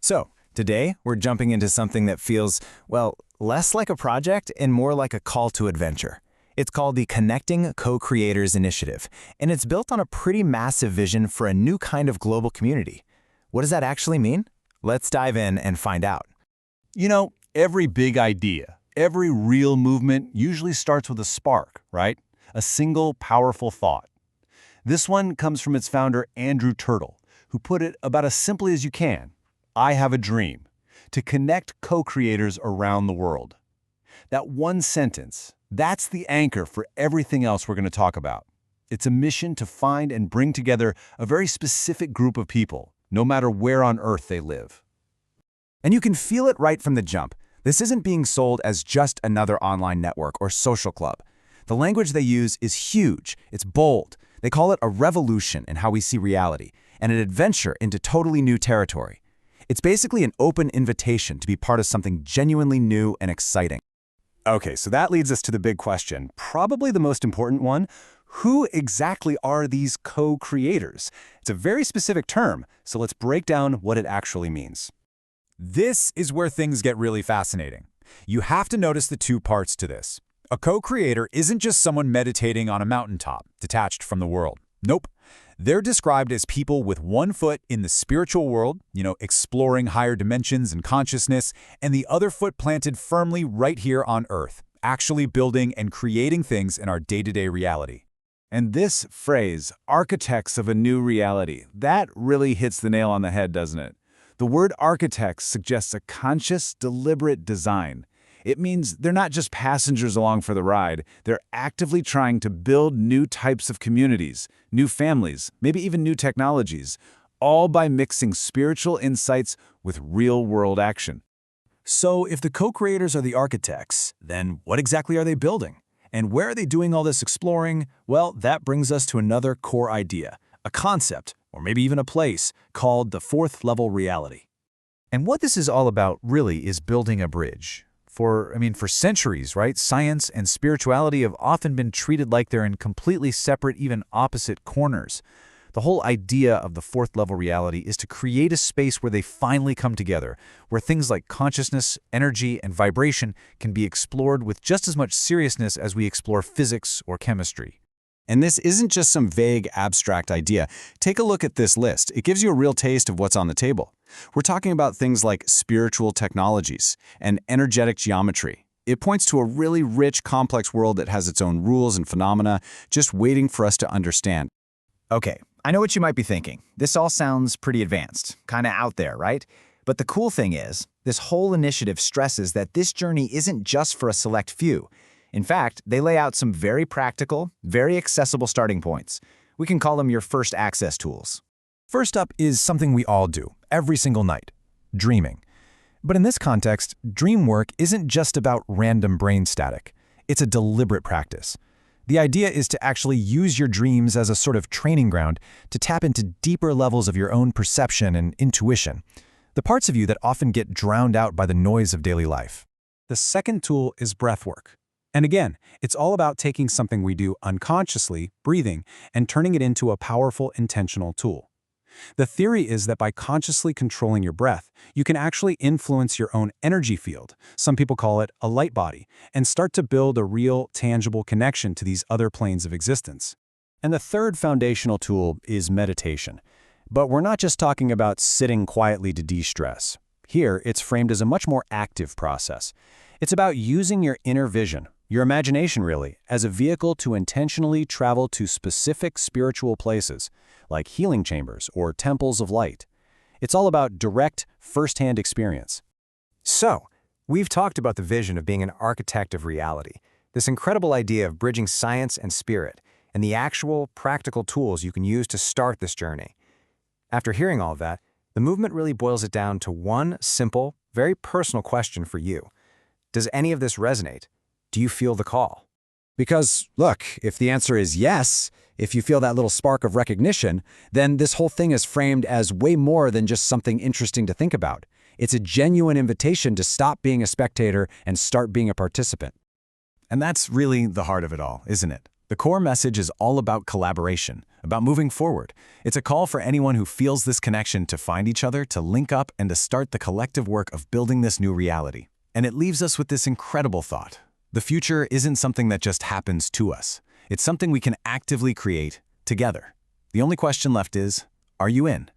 So, today we're jumping into something that feels, well, less like a project and more like a call to adventure. It's called the Connecting Co-Creators Initiative, and it's built on a pretty massive vision for a new kind of global community. What does that actually mean? Let's dive in and find out. You know, every big idea, every real movement usually starts with a spark, right? A single powerful thought. This one comes from its founder, Andrew Turtle, who put it about as simply as you can. I have a dream to connect co-creators around the world. That one sentence, that's the anchor for everything else we're going to talk about. It's a mission to find and bring together a very specific group of people, no matter where on Earth they live. And you can feel it right from the jump. This isn't being sold as just another online network or social club. The language they use is huge. It's bold. They call it a revolution in how we see reality, and an adventure into totally new territory. It's basically an open invitation to be part of something genuinely new and exciting. Okay, so that leads us to the big question, probably the most important one. Who exactly are these co-creators? It's a very specific term, so let's break down what it actually means. This is where things get really fascinating. You have to notice the two parts to this. A co-creator isn't just someone meditating on a mountaintop, detached from the world. Nope. They're described as people with one foot in the spiritual world, exploring higher dimensions and consciousness, and the other foot planted firmly right here on Earth, actually building and creating things in our day-to-day reality. And this phrase, architects of a new reality, that really hits the nail on the head, doesn't it? The word architects suggests a conscious, deliberate design. It means they're not just passengers along for the ride. They're actively trying to build new types of communities, new families, maybe even new technologies, all by mixing spiritual insights with real-world action. So if the co-creators are the architects, then what exactly are they building? And where are they doing all this exploring? Well, that brings us to another core idea, a concept, or maybe even a place, called the fourth level reality. And what this is all about really is building a bridge. For centuries, right, science and spirituality have often been treated like they're in completely separate, even opposite corners. The whole idea of the fourth level reality is to create a space where they finally come together, where things like consciousness, energy, and vibration can be explored with just as much seriousness as we explore physics or chemistry. And this isn't just some vague, abstract idea. Take a look at this list. It gives you a real taste of what's on the table. We're talking about things like spiritual technologies and energetic geometry. It points to a really rich, complex world that has its own rules and phenomena, just waiting for us to understand. Okay, I know what you might be thinking. This all sounds pretty advanced, kind of out there, right? But the cool thing is, this whole initiative stresses that this journey isn't just for a select few. In fact, they lay out some very practical, very accessible starting points. We can call them your first access tools. First up is something we all do, every single night, dreaming. But in this context, dream work isn't just about random brain static. It's a deliberate practice. The idea is to actually use your dreams as a sort of training ground to tap into deeper levels of your own perception and intuition, the parts of you that often get drowned out by the noise of daily life. The second tool is breath work. And again, it's all about taking something we do unconsciously, breathing, and turning it into a powerful, intentional tool. The theory is that by consciously controlling your breath, you can actually influence your own energy field, some people call it a light body, and start to build a real, tangible connection to these other planes of existence. And the third foundational tool is meditation. But we're not just talking about sitting quietly to de-stress. Here, it's framed as a much more active process. It's about using your inner vision, your imagination really, as a vehicle to intentionally travel to specific spiritual places, like healing chambers or temples of light. It's all about direct, first-hand experience. So, we've talked about the vision of being an architect of reality, this incredible idea of bridging science and spirit, and the actual, practical tools you can use to start this journey. After hearing all of that, the movement really boils it down to one simple, very personal question for you. Does any of this resonate? Do you feel the call? Because, look, if the answer is yes, if you feel that little spark of recognition, then this whole thing is framed as way more than just something interesting to think about. It's a genuine invitation to stop being a spectator and start being a participant. And that's really the heart of it all, isn't it? The core message is all about collaboration, about moving forward. It's a call for anyone who feels this connection to find each other, to link up, and to start the collective work of building this new reality. And it leaves us with this incredible thought. The future isn't something that just happens to us. It's something we can actively create together. The only question left is, are you in?